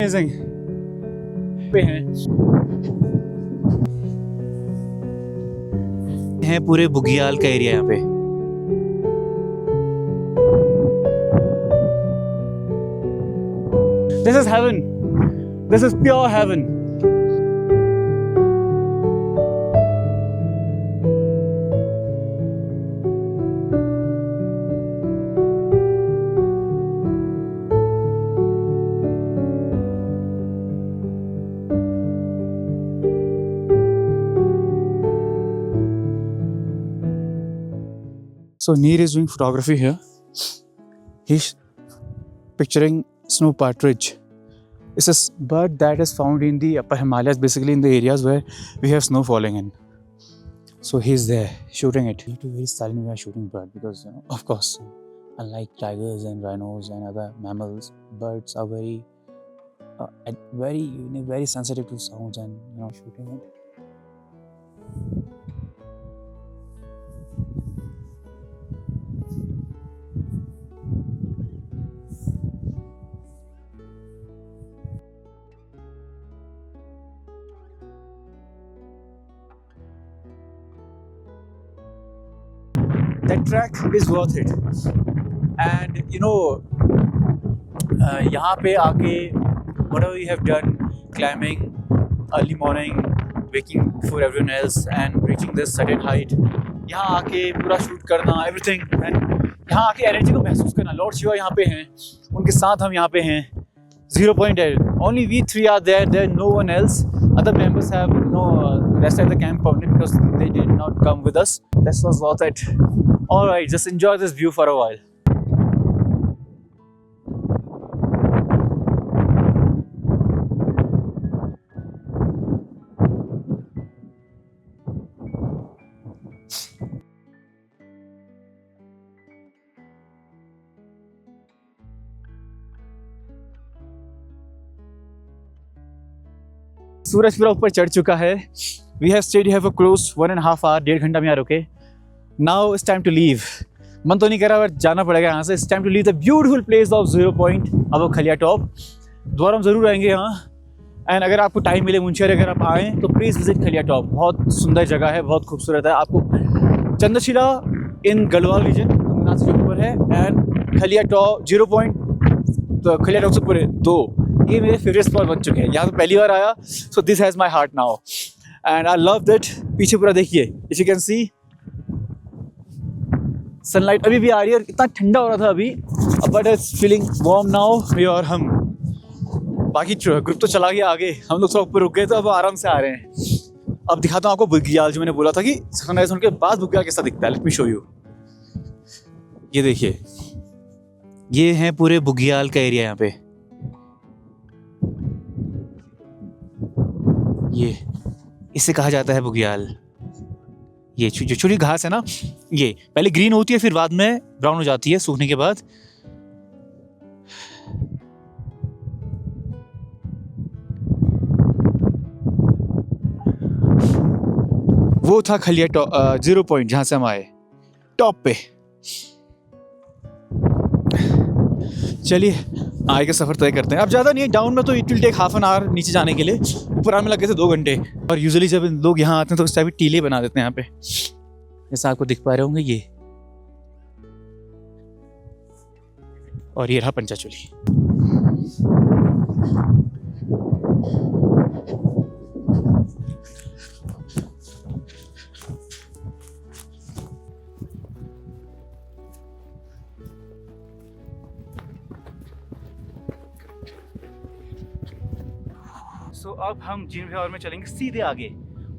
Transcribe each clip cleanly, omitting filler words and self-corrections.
Amazing पे हैं पूरे बुगियाल का एरिया यहाँ पे। This is heaven. This is pure heaven. So Neer is doing photography here. He's picturing snow partridge. It's a bird that is found in the upper Himalayas, basically in the areas where we have snow falling in. So he's there shooting it. You have to be very silent when you are shooting bird because, you know, of course, unlike tigers and rhinos and other mammals, birds are very sensitive to sounds and, you know, shooting it. That track is worth it. And you know, यहाँ पे आके whatever you have done, climbing early morning, waking before everyone else and reaching this certain height, यहाँ आके पूरा shoot करना everything, and यहाँ आके energy को महसूस करना। लॉर्ड शिवा यहाँ पे हैं, उनके साथ हम यहाँ पे हैं। 0 point only we three are there. There no one else. Other members have rested at the camp only because they did not come with us. That was worth it. All right, just enjoy this view for a while. सूरज पूरा ऊपर चढ़ चुका है। We have stayed here for close 1.5 hours, 1.5 घंटा में यहाँ रुके। Now it's time to leave. मन तो नहीं कर रहा पर जाना पड़ेगा यहाँ से। It's time to leave the beautiful place of 0 point above Khaliya top. दोबारा हम जरूर आएंगे यहाँ। एंड अगर आपको टाइम मिले मुंशियारी अगर आप आएँ तो प्लीज़ विजिट खलिया टॉप। बहुत सुंदर जगह है, बहुत खूबसूरत है। आपको चंद्रशिला इन गढ़वाल रीजन तमिलनाडु से ऊपर है एंड खलिया टॉप 0 point तो खलिया टॉप से पूरे 2 ये मेरे फेवरेट स्पॉट बन चुके हैं। यहाँ पे पहली बार आया, so this has my heart now and I love that. पीछे पूरा देखिए, if you can C sunlight अभी भी आ रही है। इतना ठंडा हो रहा था अभी, but it's feeling warm now. और हम बाकी ग्रुप तो चला गया आगे, हम लोग थोड़ा ऊपर रुक गए तो अब आराम से आ रहे हैं। अब दिखाता हूँ आपको बुगियाल, जो मैंने बोला था कि सनराइज होने के बाद बुगियाल कैसा दिखता है। Let me show you. ये देखिए, ये है पूरे बुगियाल का एरिया यहाँ पे। ये इसे कहा जाता है बुगियाल। ये जो छोटी घास है ना, ये पहले ग्रीन होती है फिर बाद में ब्राउन हो जाती है सूखने के बाद। वो था खलिया 0 point जहां से हम आए टॉप पे। चलिए आगे का सफ़र तय करते हैं। अब ज़्यादा नहीं है, डाउन में तो it will take half an hour नीचे जाने के लिए। ऊपर आने में लगे थे 2 घंटे। और यूजुअली जब लोग यहाँ आते हैं तो उस टाइप की टीले बना देते हैं यहाँ पे, जैसा आपको दिख पा रहे होंगे ये। और ये रहा पंचाचूली। सो अब हम जिन विहार में चलेंगे सीधे आगे,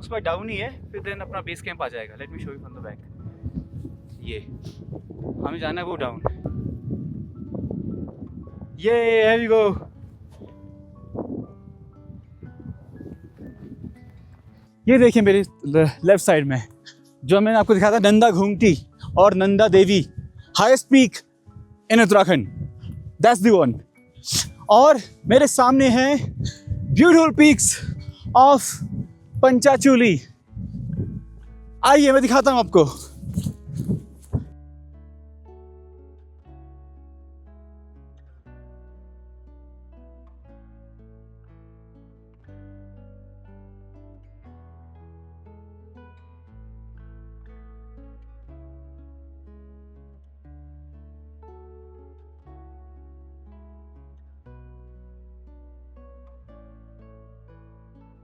उस पर डाउन ही है, फिर देन अपना बेस कैंप आ जाएगा। Let me show you from the back. ये हमें जाना है वो डाउन। ये हियर वी गो। ये देखिए मेरे लेफ्ट साइड में जो मैंने आपको दिखाया था, नंदा घूमती और Nanda Devi, highest peak in Uttarakhand, that's the one. और मेरे सामने है ब्यूटीफुल पीक्स ऑफ पंचाचूली। आइए मैं दिखाता हूँ आपको।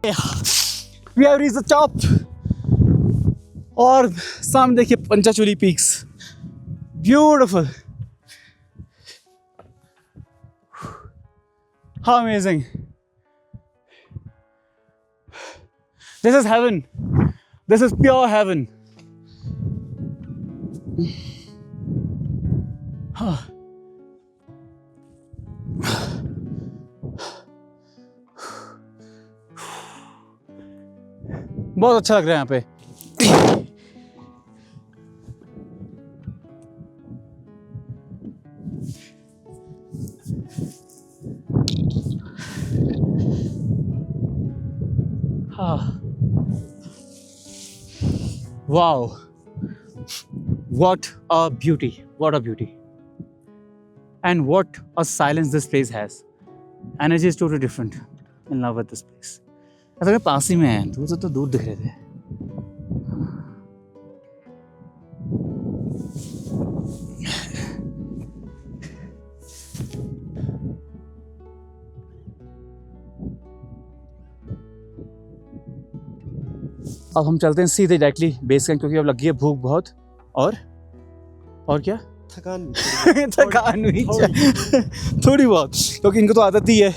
We have reached the top. और सामने देखिए Panchachuli peaks. Beautiful. How amazing. This is heaven. This is pure heaven. बहुत अच्छा लग रहा है यहाँ पे. Wow, what a beauty, what a beauty. And what a silence this place has. Energy is totally different. In love with this place. ऐसा मैं पास ही में है, दूर से तो दूर दिख रहे थे. अब हम चलते हैं सीधे डायरेक्टली बेस कैंप, क्योंकि अब लगी है भूख बहुत. और क्या थकान हुई थोड़ी बहुत, क्योंकि इनको तो आदत ही है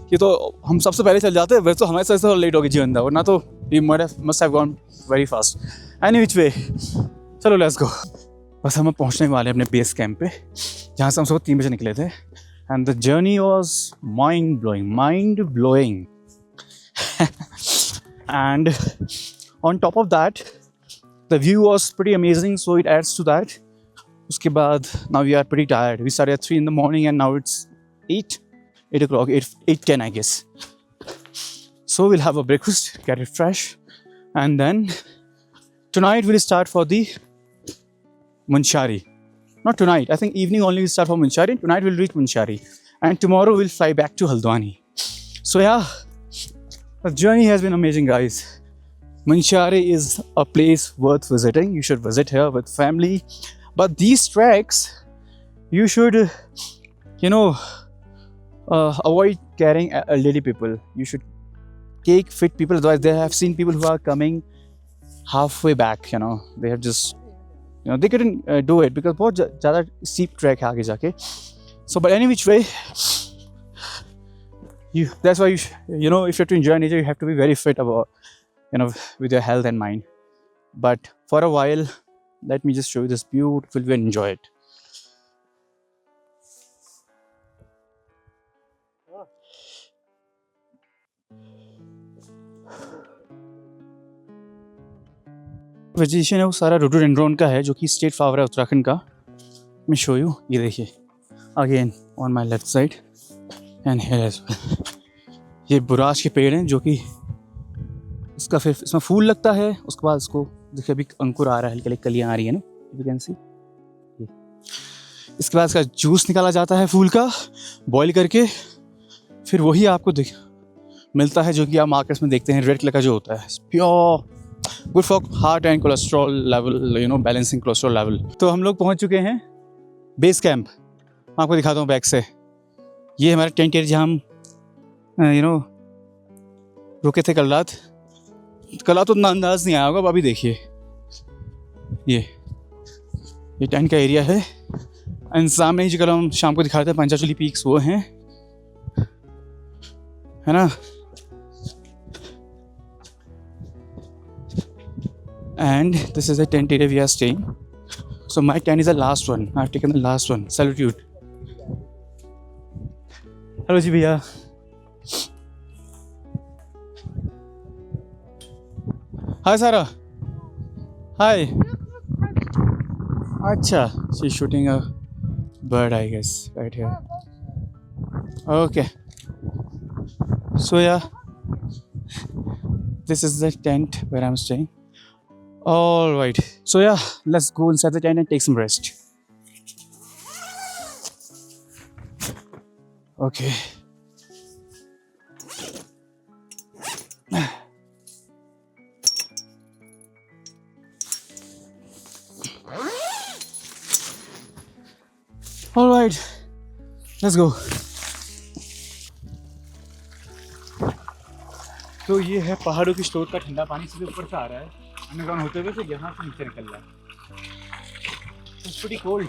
कि तो हम सबसे पहले चल जाते हैं. वैसे तो हमारे साथ से लेट होगी जीवन दा, वरना तो we must have gone very fast. Any which way, चलो लेट्स गो. बस हम पहुंचने वाले हैं अपने बेस कैंप पे, जहाँ से हम सुबह 3 बजे निकले थे. And the journey was mind blowing. And on top of that, the view was pretty amazing, so it adds to that. Uske baad, now we are pretty tired. We started at 3 in the morning and now it's 8 o'clock, 8:10 I guess. So we'll have a breakfast, get it fresh, and then tonight we'll start for the Munshari. Not tonight, I think evening only we'll start for Munshari. Tonight we'll reach Munshari and tomorrow we'll fly back to Haldwani. So yeah, the journey has been amazing, guys. Munshari is a place worth visiting. You should visit here with family. But these treks, you should, avoid carrying elderly people. You should take fit people. Otherwise, they have seen people who are coming halfway back. They have just, they couldn't do it because बहुत ज़्यादा steep trek है आगे जाके. So, but any which way, that's why if you have to enjoy nature, you have to be very fit about. With your health and mind. But for a while, let me just show you this beautiful view and enjoy it. Vegetation है वो सारा rhododendron का है, जो कि state flower है उत्तराखंड का. मैं शो यू, ये देखिए again on my left side and here as well. ये बुराश के पेड़ हैं, जो कि इसका फिर इसमें फूल लगता है. उसके बाद इसको देखिए अभी अंकुर आ रहा है, हल्की कलियाँ आ रही है ना, यू कैन सी. इसके बाद इसका जूस निकाला जाता है फूल का, बॉईल करके. फिर वही आपको मिलता है जो कि आप मार्केट्स में देखते हैं, रेड कलर का जो होता है. Pure good for heart and cholesterol level, balancing cholesterol level. तो हम लोग पहुंच चुके हैं बेस कैंप. मैं आपको दिखाता हूँ बैक से. ये हमारा टेंट एरिया जहाँ हम रुके थे कल रात. कल तो इतना अंदाज नहीं आया होगा, अब अभी देखिए ये टेंट का एरिया है. एंड सामने ही जो कल हम शाम को दिखा रहे थे पंचाचूली पीक्स, वो हैं, है ना. And this is the tent area we are staying. So my tent is the last one. I have taken the last one. Salute. Hello जी भैया. Hi Sarah. Hi. Acha, she's shooting a bird, I guess, right here. Okay. So yeah, this is the tent where I'm staying. All right. So yeah, let's go inside the tent and take some rest. Okay. All right, let's go. तो ये है पहाड़ों की store का ठंडा पानी, सीधे ऊपर से आ रहा है अंडरग्राउंड होते हुए, फिर यहाँ से नीचे निकल रहा है। It's pretty cold.